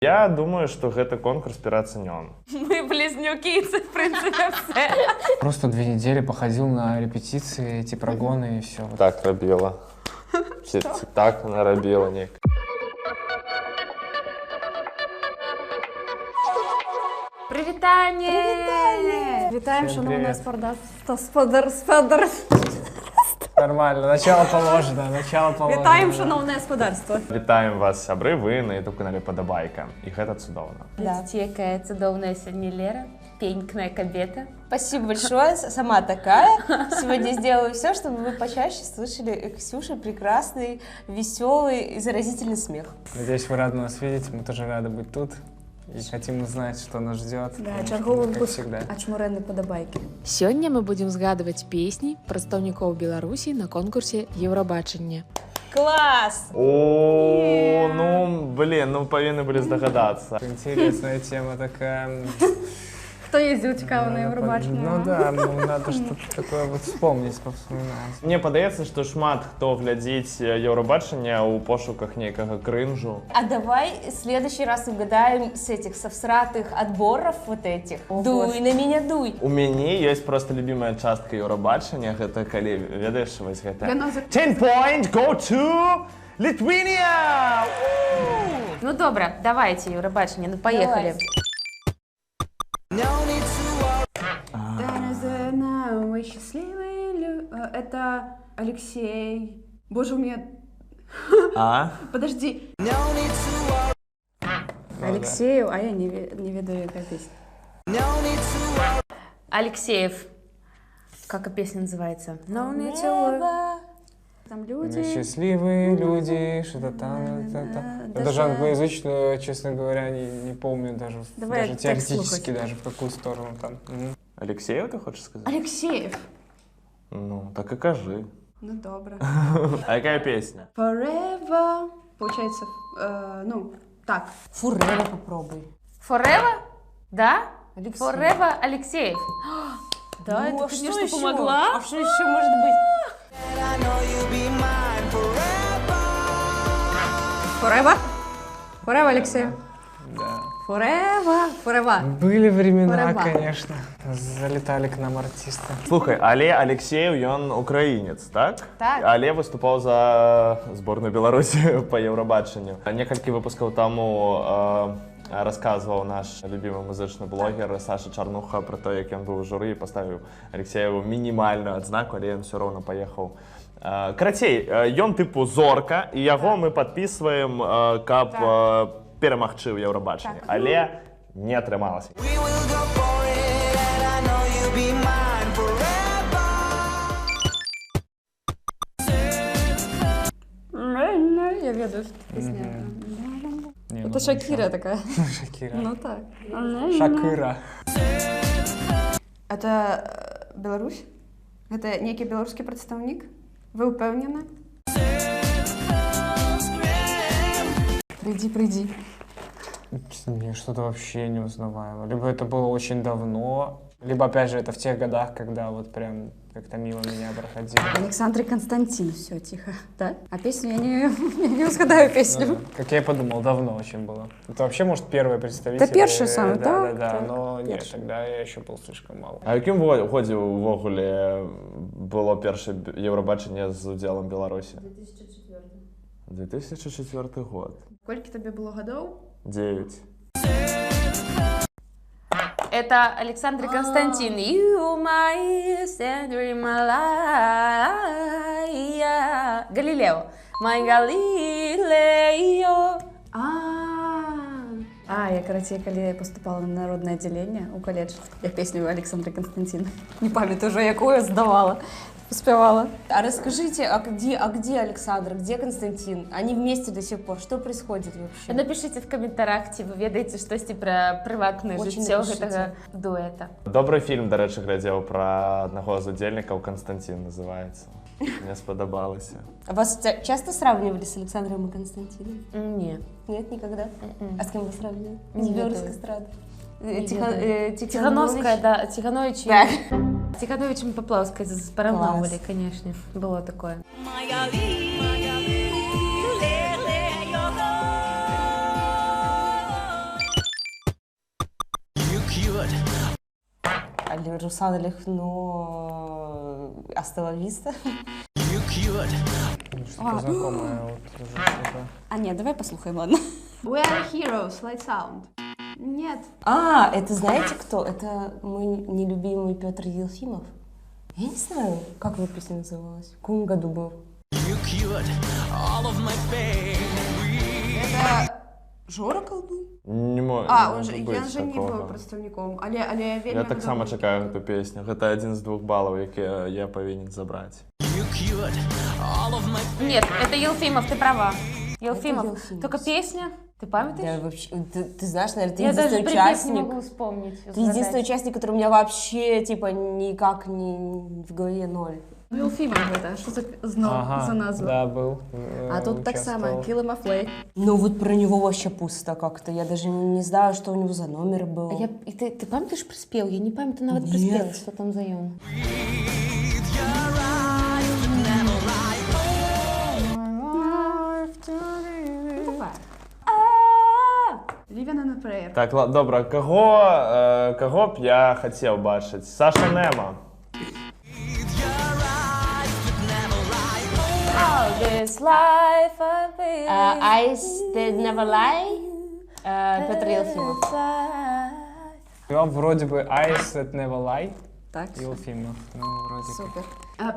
Я думаю, что гэты конкурс пераацэнён. Мы близнюки, в принципе, все. Просто 2 недели походил на репетиции, эти прогоны и все. Так рабіла. Так нарабіла неяк. Привітання! Вітаємо, Всім шановне привіт. Нормально, начало положено, начало положено. Вітаємо, шановне господарство. Вітаем вас, сябры, вы на YouTube-канале Падабайка. І гэта цудоўна. Глядите, якая цудоўная сегодня Лера. Пенькная кабета. Спасибо большое, сама такая. Сегодня сделаю все, чтобы вы почаще слышали Ксюши прекрасный, веселый и заразительный смех. Надеюсь, вы рады нас видеть, мы тоже рады быть тут. И хотим узнать, что нас ждет. Да, черговий как выпуск всегда. «Ачмуренні подобайки». Сёння мы будем згадывать песни прадстаўнікоў Беларусі на конкурсе Еўрабачання. Класс! О, ну, блин, ну повинны были здогадаться. Интересная тема такая. Хто їздив цікаво на Євробачення? Ну да, ну, надо что-то такое вот вспомнить, повспоминать. Мне падаецца, што шмат хто глядзіць Еўрабачанне ў пошуках нейкага крынжу. А давай в следующий раз угадаем с этих совсратых отборов вот этих. Дуй на меня, дуй. У мяне ёсць просто любимая частка Еўрабачання, гэта калі, ведаеш, вось гэта. 10 point go to Lithuania! Ну добре, давайте, Еўрабачення, ну поехали. Мы счастливые. Это Алексей. Боже, у меня... А? Подожди. Алексею, а я не ведаю, яка песня. Алексеев. Как песня называется? No need to worry. Там Мы люди. счастливые люди, что-то там. Я даже англоязычную, честно говоря, не помню даже, Давай даже текст теоретически, слухать. даже в какую сторону там. Алексею ты хочешь сказать? Алексеев. Ну, так и кажи. Ну, добре. А какая песня? Forever. Получается, ну, так. Фурера попробуй. Forever? Да? Алексеев. Forever Алексеев. Да, Ну, это, а что конечно, еще? помогла. А что еще может быть? Forever? Forever, Алексеев. Да. Forever. Были времена, Forever. конечно. Залетали к нам артисты. Слухай, але Алексеев, ён украінец, так? Так. Але выступаў за зборную Беларусі па Еўрабачанню. Некалькі выпускаў таму расказваў наш любімы музычны блогер Саша Чарнуха про то, як ён быў у журы і паставіў Алексееву мінімальную адзнаку, але ён все роўна паехаў. Карацей, ён тыпу зорка, і яго мы падпісваем, каб перамагчы ў Еўрабачанні, але не атрымалася. Я ведаю, что песня. Не, Это ну, Шакира такая. Шакира. Ну так. Шакира. Это Беларусь? Это некий белорусский представник? Вы упевнены? Приди. Мне что-то вообще не узнаваемо. Либо это было очень давно, либо, опять же, это в тех годах, когда вот прям как-то мимо меня проходило. Александр Константин, все, тихо. Да? А песню я не угадаю песню. Ну да. Как я и подумал, давно очень было. Это вообще, может, первый представитель. Это первый самый, да? так, Да, так, но нет, первый. тогда я еще был слишком мал. А якім годзе ўвогуле было першае Еўрабачанне з удзелам Беларусі? 2004 год. Сколько тебе было годов? 9. Это Александр Константин. You my center in my life. Галилео. My Galileo. Я, короче, коли поступала на народное отделение у колледж, я песню Александра Константина. Не памятаю уже, якую сдавала. Успевала. А расскажите, а где Александр, где Константин? Они вместе до сих пор. Что происходит вообще? Напишите в комментарях, ці вы ведаеце штосьці пра прыватнае Очень жыццё напишите. гэтага дуэта. Добры фільм, дарэчы, глядзеў пра аднаго з удзельнікаў, Константин называецца. Мне спадабалася. А вас часто сравнивали с Александром и Константином? Не. Нет, никогда? А с кем вы сравнивали? Не С Белорусской ведаю. эстрады? Тихановская, да, Тиханович. Так. Тиханович и Поплавская порівнювали, конечно. Было такое. Руслан Лехно Астелависта. Что-то знакомое. Вот, уже что-то. А нет, давай послухаем, ладно. We are heroes, lights out. Нет. А, это знаете кто? Это мой нелюбимый Петр Елфимов. Я не знаю, как его песня называлась. В каком году был? Это Жора Колдун? Не мо- А, не он же, може я бути же не такого. був представником, але я вельми Я так само подобаю. чекаю ту пісню. Це один з 2 балів, які я повинен забрати. Нет, это Елфимов, ты права. Елфимов. Елфимов. Только песня, ты памятаешь? Я вообще, ты знаешь, наверное, ты Я даже единственный припев не участник. могу вспомнить. Ты единственный участник, который у меня вообще, типа, никак не в голове ноль. Елфимов это, что за назва? Да, был. А тут так само, Kill 'em a Flay. Ну вот про него вообще пусто как-то. Я даже не знаю, что у него за номер был. Ты пам'ятаєш приспів? Я не пам'ятаю навіть Ні. приспів, що там за йон. Living on a Prayer. Так, добре, кого б я хотів бачити? Саша Нема. This life I live. Eyes That Never Lie. Петр Елфимов. Я вроде бы Eyes That Never Lie. Так, Елфимов. Ну, вроде как. супер.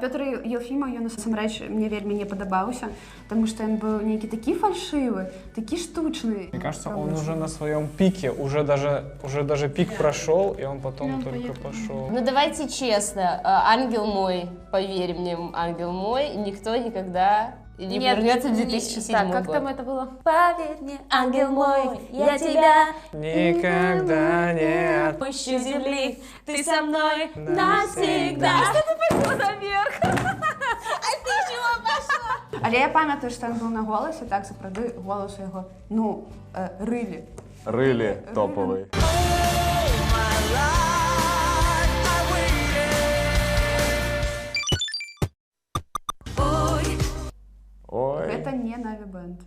Петр Єлфімов, ён насамрэч мне вельмі не падабаўся, таму што ён быў нейкі такі фальшывы, такі штучны. Мне кажется, он уже на своем пике, уже даже пик прошел, и он потом только пошел. Ну давайте честно, ангел мой, поверь мне, ангел мой, никто никогда не вернется в 2007 Так, как год. там это было? Поверь мне, ангел мой, я тебя Никогда не отпущу земли, ты со мной навсегда. Что ты пошла наверх? А ты чего пошла? Але я памятаю, што ён быў на голасе, так, сапраўды, голас у яго, ну, рылі. Рилі топовий. Ой, Гэта не Наві Бэнд.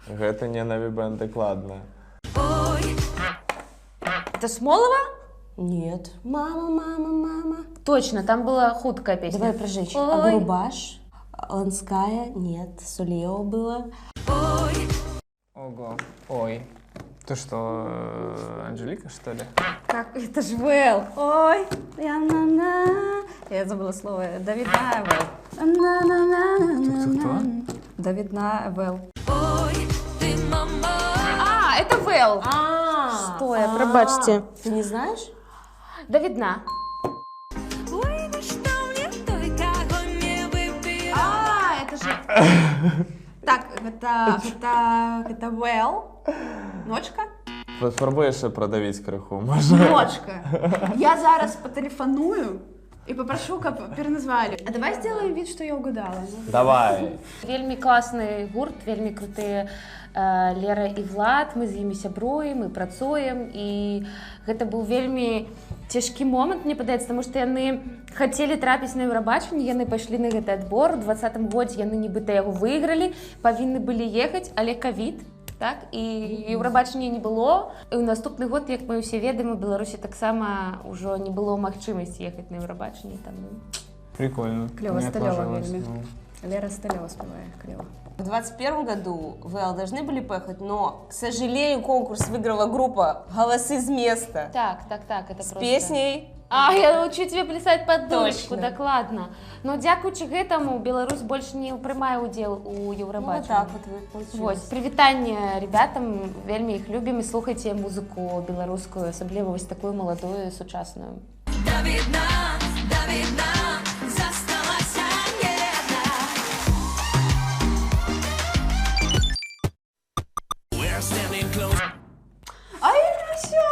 гэта не Наві-бенд, дакладна. Это Смолова? Нет. Мама, мама, мама. Точно, там была хуткая песня. Давай про женщин. Ой. Агурбаш, Ланская, нет. Сулео было. Ого. Ой. Ты что, Анжелика, что ли? Как, это ж Вэл. Ой, я забыла слово. Давидна Вэл. Кто? Давидна Вэл. А, это Вэл. Что я, пробачьте. Ты не знаешь? Давидна. А, это же... Так, это Вэл. Ночка? Спробуєш ще продавити криху, може? Ночка. Я зараз потелефоную и попрошу, как переназвали. А давай сделаем вид, что я угадала. Давай. Вельмі класны гурт, вельмі крутыя Лера і Влад, мы з імі сябруем, мы працуем, і гэта быў вельмі цяжкі момант, мне падаецца, таму што яны хацелі трапіць на Еўрабачанне, яны пайшлі на гэты адбор, у 2020 годзе яны нібыта яго выйгралі, павінны былі ехаць, але ковід, так, і Еўрабачання не было, і ў наступны год, як мы ўсе ведаем, у Беларусі таксама ўжо не было магчымасці ехаць на Еўрабачанне, таму... Прикольно. Клево, Не Столева отложилось, вельми. ну. Лера Столева спевает, клево. В 2021 году ВЛ должны были поехать, но, к сожалению, конкурс выиграла группа «Голосы с места» Так, это с просто... песней. А, я научу тебе плясаць пад дочку, Точно. дакладна. Но дзякуючы гэтаму Беларусь больш не прымае удзел у Ну, вот Еўрабачанні. так вот получилось. Вось, прывітанне ребятам, вельмі іх любім і слухайце музыку беларускую, асабліва вось такую маладую, сучасную. Ай, всё!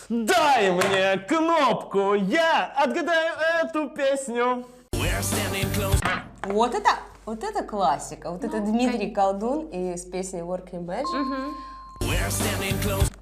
Дай мне кнопку, я отгадаю эту песню. Вот это классика. Вот это Дмитрий Колдун и с песней Working Magic.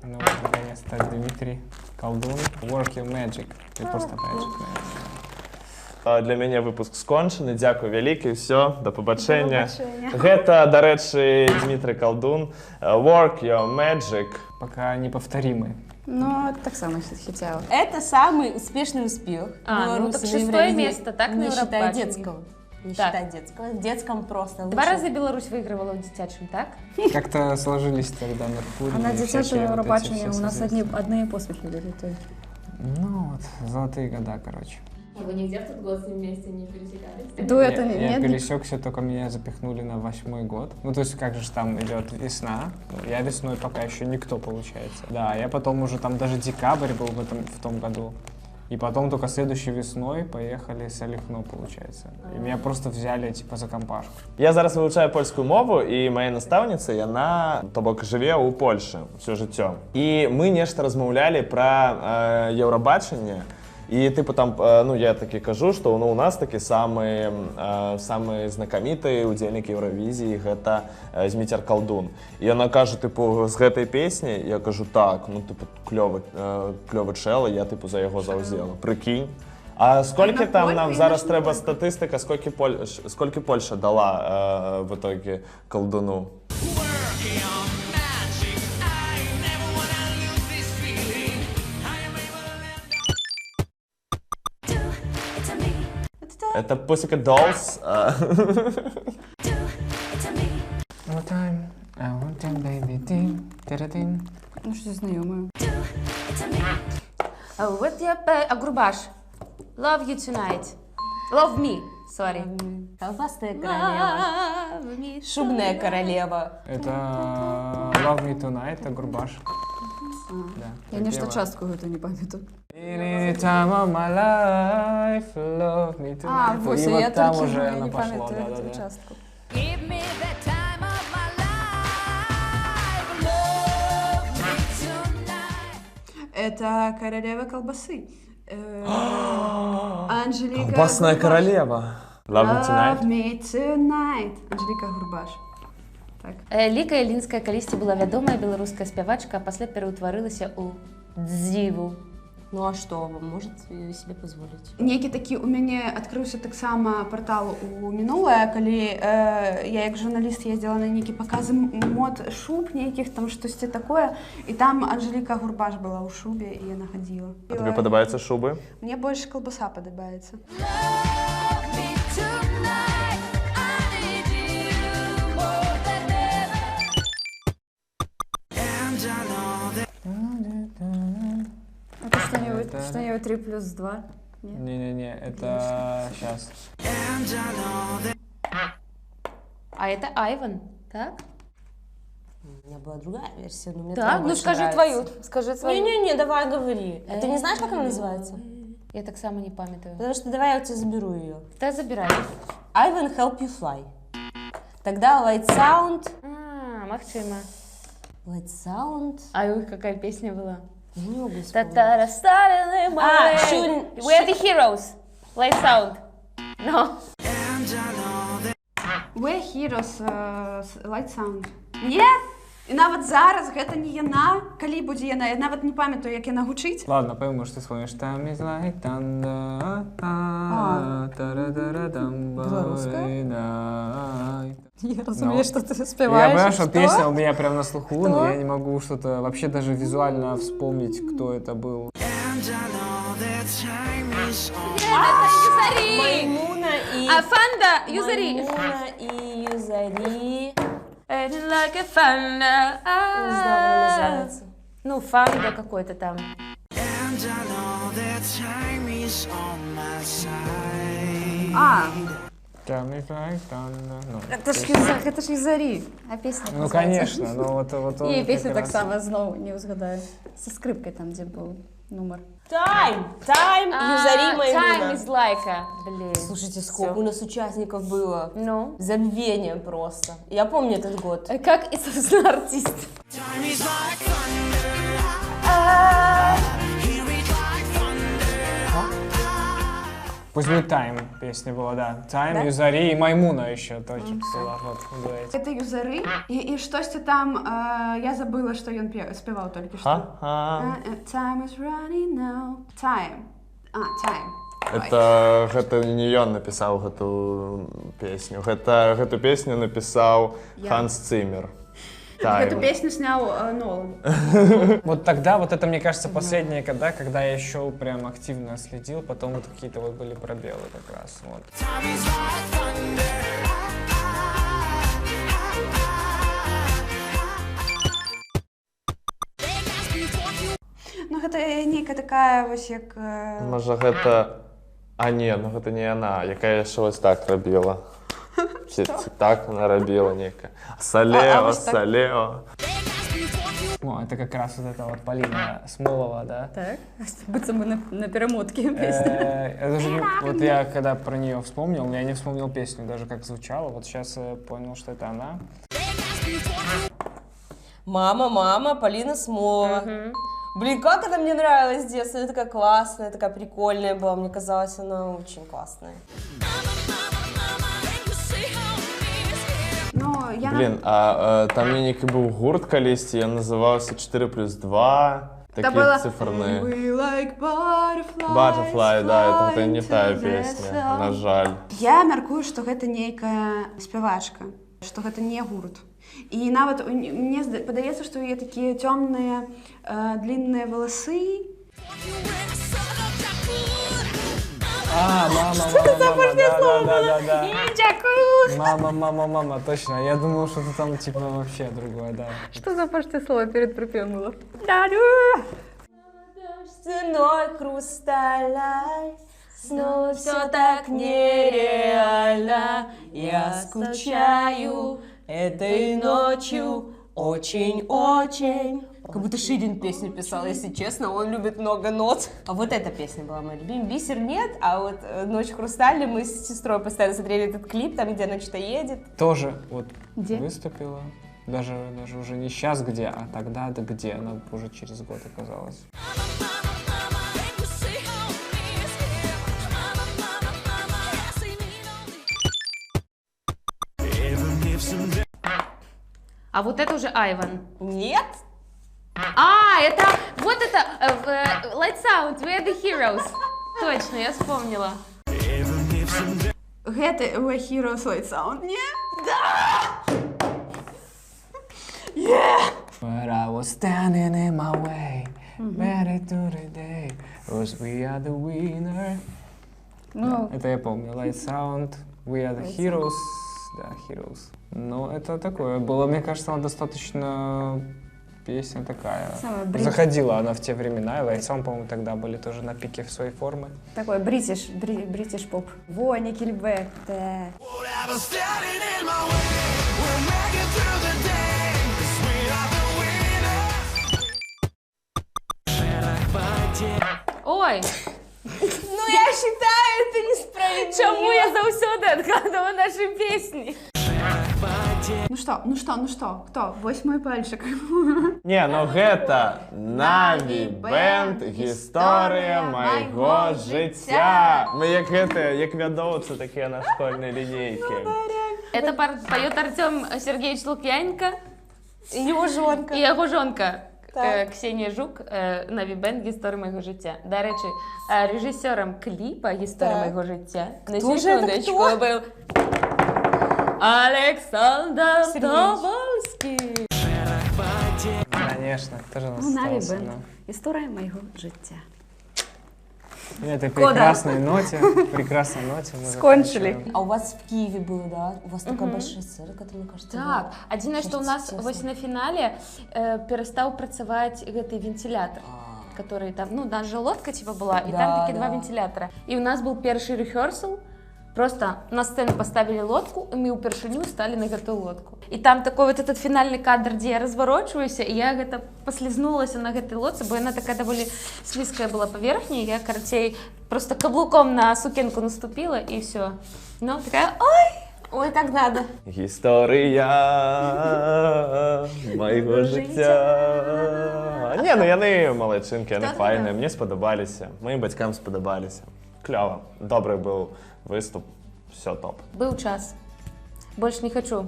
Ну вот, наконец-то Дмитрий Колдун. Working Magic. Ты просто Magic, наверное. Для мяне выпуск скончаны. Дзякуй вялікі, все, да пабачэння. Гэта, дарэчы, Дмітрый Колдун. Work your magic. Пока неповторимый. Ну, так само хитяо. Это самый успешный успех. Ну так белоруса на 6 Евровидении, место, так, на не считая Евробачении. детского. Не Так. считая детского. В детском просто Два лучше. раза Беларусь выигрывала в детячем, так? Как-то сложились тогда Меркурий. А на и дитячее всякие вот эти Евробачення все у нас созвездия. одни посмехи были. то есть. Ну вот, золотые года, короче. Вы нигде в тот год с ним вместе не пересекались? Дуэта Я нет. пересекся, только меня запихнули на 8-й год. Ну, то есть, как же ж там идет весна. Я весной пока еще никто, получается. Да, я потом уже там даже декабрь был в том году. И потом только следующей весной поехали с Олехно, получается. И меня просто взяли, типа, за компашку. Я зараз вивчаю польську мову, і моя наставниця, яна, то бок, живе у Польщі все життя. І ми нешта розмовляли про Євробачення. І, типу, там, ну, я таки кажу, що ну, у нас такі самі знакоміті удзельники Євровізії, гэта Зміцер Калдун. І вона каже, типу, з гэтай песні, я кажу, так, ну, типу, кльовий чел, і я, типу, за його заузела. Прикинь. А скільки там нам зараз треба статистика, скільки Польща дала в итоге Колдуну? Это Pussycat Dolls. One time, I want time, baby, ding, тиратин. Ну, что знакомое. Агурбаш. Love you tonight. Love me, sorry. Колбасная королева. Love me Шубная tonight. королева. Это Love Me Tonight, это Гурбаш. Да, Я нечто припева. частку это не памятаю. Any time of my life, love me tonight. Вот, И я вот там только уже я она не пошла, памятаю эту да-да-да. участку. Это королева колбасы. Анжелика Колбасная Гурбаш. королева. Love Me Tonight. Me tonight. Анжелика Гурбаш. Так. Ліка Ілінская калісьці была вядомая беларуская спявачка, а пасля пераўтварылася ў дзіву. Ну а что, вам может себе позволить? Некі такі у мяне адкрыўся таксама партал у мінулае, калі я як журналіст ездзіла на нейкі паказы мод шуб нейкіх там штосьці такое, і там Анжеліка Гурбаш была ў шубе і яна хадзіла. А тобі подобаються шуби? Мне больш калбаса падабаецца. Это что-нибудь 3+2? Нет? Не-не-не, это сейчас. А это Айван, так? У меня была другая версия, но мне Так, твоя ну больше скажи нравится. твою, скажи свою. Не-не-не, давай говори. А ты не знаешь, как она называется? Я так само не памятаю. Потому что давай я у тебя заберу ее. Ты забирай. I will help you fly. Тогда Light Sound. Магчыма. Light Sound. А у них какая песня была? Я не могу вспомнить. Та-та-ра, starting my way. Shooting- We are the heroes. Light sound. No. We Heroes, Light Sound. Нет! І нават зараз гэта не яна, калі будзе яна, я нават не памятаю, як яна гучыць. Ладно, пойму, может, ты вспомнишь. Там is like thunder, та-ра-та-ра-дам, белорусская? by night. Я разумею, что ты Я спеваешь. понимаю, что песня у меня прям на слуху, но я не могу что-то вообще даже визуально вспомнить, кто это был. Маймуна и... Фанда, Юзари. Маймуна и Юзари. Like a thunder. Не знаю, как называется. Ну, фанда какой-то там. Tell me like thunder. Ну, Это ж Юзари. А песня ну, называется? конечно, но вот он І песню как так раз- само знову не узгадаю. Со скрипкой там, где был номер. Time! Time! Юзари Time Маймуна. is like a... Блин. Слушайте, сколько у нас участников было. Ну? Забвение просто. Я помню этот год. Как и, собственно, артист. Пусть будет Time песня была, да. Time, Юзари и Маймуна еще точно была. Вот, в дуэте. Это Юзары. І штось там, я забыла, що він співав тільки що. Ха-ха. Time is running now. Time. Time. Гэта не ён напісаў гэту песню. Гэту песню напісаў Ханс Циммер. Так. Эту песню снял Нолан. Вот тогда, вот это, мне кажется, последние года, когда я еще прям активно следил, потом вот какие-то вот были пробелы как раз. Вот. Ну, гэта нейкая такая, вось як... Можа гэта... А не, ну гэта не яна, якая яшчэ вось так рабіла. Ці так она рабіла нейкая. Салео, салео. О, это как раз вот это вот Полина Смолова, да? Так, будто мы на перемотке Это же, вот я когда про нее вспомнил, я не вспомнил песню, даже как звучала. Вот сейчас понял, что это она. Мама, Полина Смолова. Блин, как это мне нравилось с детства, она такая классная, такая прикольная была, мне казалось, она очень классная. Ну, я... Блін, а там нейкі быў гурт калісьці, ён называўся 4+2, такі циферны. We like butterflies, Butterfly, да, это не flying тая to the песня, sun. на жаль. Я мяркую, што гэта нейкая спявачка, што гэта не гурт. І нават мне падаецца, што ў яе такія цёмныя длинныя валасы. А, мама, да. Дякую! Мама, точно. Я думал, что это там типа вообще другое, да. Что за пошты слово перед припевом было? Стеной хрусталя, снова все так нереально. Я скучаю этой ночью очень-очень. Как будто Ширин песню писал, если честно, он любит много нот. А вот эта песня была моя любимая. Бисер нет, а вот «Ночь хрустальная» мы с сестрой постоянно смотрели этот клип, там, где она что-то едет. Тоже вот Где? выступила. Даже уже не сейчас где, а тогда да где. Она уже через год оказалась. А вот это уже Айван. Нет? А, это, вот это, Lights Out, We Are The Heroes. Точно, я вспомнила. Гэта у Heroes Light Sound, не? But I was standing in my way, ready to the day, cause we are the winner. Ну, Да, это я помню. Light Sound, We Are The Heroes. Да, Heroes. Но это такое было, мне кажется, она достаточно песня такая. Заходила она в те времена, и Light Sound, по-моему, тогда были тоже на пике своей формы. такой бритиш поп. Во, Никельбэк, да. Ой, Ну, я считаю, это несправедливо. чому я заўсёды адгадываю наши песни? Ну что? Кто? 8 пальчик. Не, ну гэта Наві Бэнд, гісторыя майго жыцця. Мы як гэтыя, як вядоўцы такія на школьнай лінейкі. Это поет Артем Сергеевич Лукьяненко Его жонка. и его жонка Так. Ксения Жук, Наві Бэнд, гісторыя майго жыцця. Дарэчы, рэжысёрам кліпа гісторыя Так. майго жыцця на Кто же это, секундочку кто? был Александр Сергеевич. Тобольский. Конечно, кто же нас Наві остался, Бэнд, да. гісторыя майго жыцця. На этой прекрасной ноте мы Скончили. заканчиваем. А у вас в Киеве было, да? У вас такая большая сцена, которая, мне кажется, Так, была. адзінае, што ў нас Чесно. вось на фінале перастаў працаваць гэты вентилятор, который там, ну, наша лодка типа была, и Да, там такие да. два вентилятора. И у нас был перший рехерсал, просто на сцену поставили лодку, и мы упершыню стали на гэтую лодку. И там такой вот этот финальный кадр, где я разворачиваюсь, и я гэта послизнулась на гэтай лодце, бо она такая довольно слизкая была поверхня, я, короче, просто каблуком на сукенку наступила, и все. Ну, такая, Ой, так надо. Гісторыя майго жыцця. Не, ну яны малайчынкі, яны файныя, мне спадабаліся, маім бацькам спадабаліся. Клёва, добры быў выступ, все топ. был час. Больше не хочу.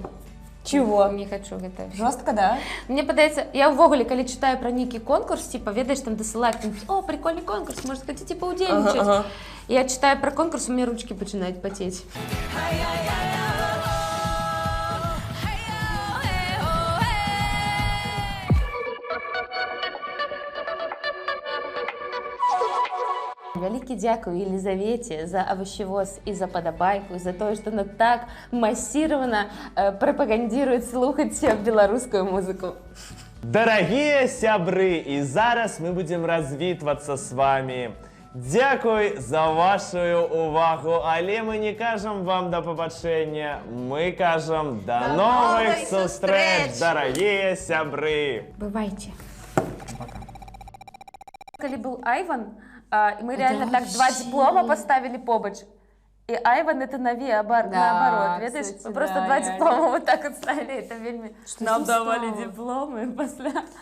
Чего? Не хочу гэта. Жестко, да? Мне падаецца, я ўвогуле, калі читаю про нейкі конкурс, типа, ведаеш, там дасылаюць, там, о, прикольный конкурс, может, хотите поудзельнічаць. Ага. Я читаю про конкурс, у меня ручки начинают потеть. Вялікі дзякуй Елізавеце за авощевоз і за падабайку, за тое, што она так масіравана прапагандирует слухаць беларускую музыку. Дорогие сябры, и зараз мы будем развитываться с вами. Дякуй за вашу увагу, але мы не кажем вам до побачення, мы кажем до новых сустрэч, дорогие сябры. Бывайте. Пока. Калі быў Айван, і мы реально так два диплома поставили побач. И Айван это наоборот, ведаешь? кстати, Просто да, два реально. диплома вот так вот ставили, это вельмі... Что Нам с ним давали стало? дипломы после...